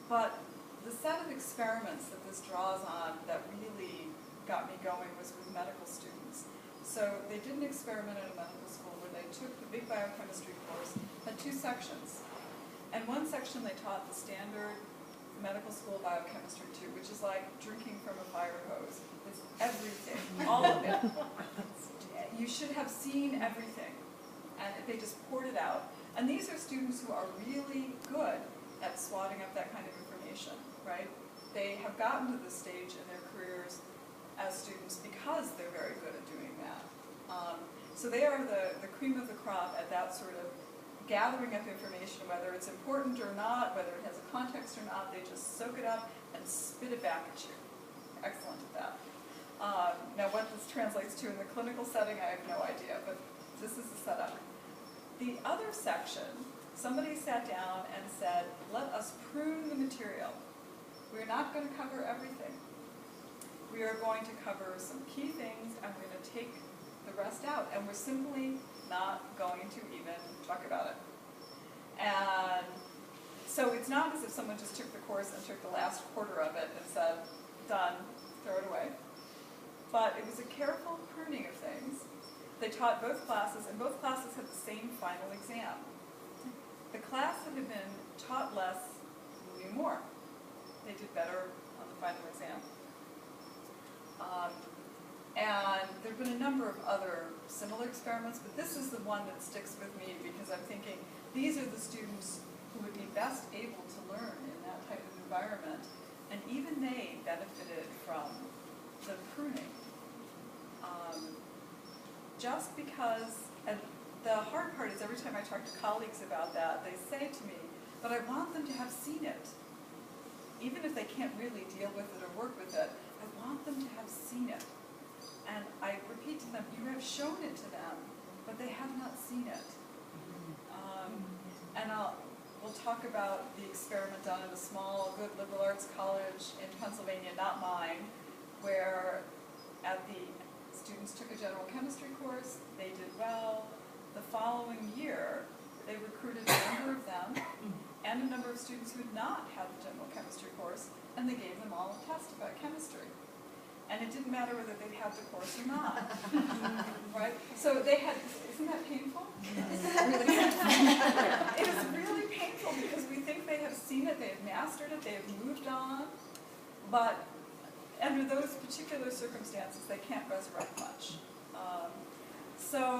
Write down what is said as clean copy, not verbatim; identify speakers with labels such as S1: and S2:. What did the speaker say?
S1: But the set of experiments that this draws on that really got me going was with medical students. So they did an experiment at a medical school where they took the big biochemistry course, had 2 sections. And one section they taught the standard medical school biochemistry too, which is like drinking from a fire hose. It's everything, all of it. You should have seen everything. And they just poured it out. And these are students who are really good at swatting up that kind of information, right? They have gotten to this stage in their careers as students because they're very good at doing that. So they are the cream of the crop at that sort of gathering up information, whether it's important or not, whether it has a context or not. They just soak it up and spit it back at you. Excellent at that. Now what this translates to in the clinical setting, I have no idea, but this is the setup. The other section, somebody sat down and said, let us prune the material. We're not going to cover everything. We are going to cover some key things and we're going to take the rest out. And we're simply not going to even talk about it. And so it's not as if someone just took the course and took the last quarter of it and said, done, throw it away. But it was a careful pruning of things. They taught both classes, and both classes had the same final exam. The class that had been taught less knew more. They did better on the final exam. And there have been a number of other similar experiments, but this is the one that sticks with me because I'm thinking these are the students who would be best able to learn in that type of environment, and even they benefited from the pruning. Just because, and the hard part is every time I talk to colleagues about that, they say to me, but I want them to have seen it. Even if they can't really deal with it or work with it, I want them to have seen it. And I repeat to them, you have shown it to them, but they have not seen it. And we'll talk about the experiment done at a small, good liberal arts college in Pennsylvania, not mine, where students took a general chemistry course, they did well. The following year, they recruited a number of them and a number of students who had not had the general chemistry course, and they gave them all a test about chemistry. And it didn't matter whether they'd had the course or not. Right? So they had, isn't that painful? It is really painful because we think they have seen it, they have mastered it, they have moved on, but under those particular circumstances, they can't resurrect much. So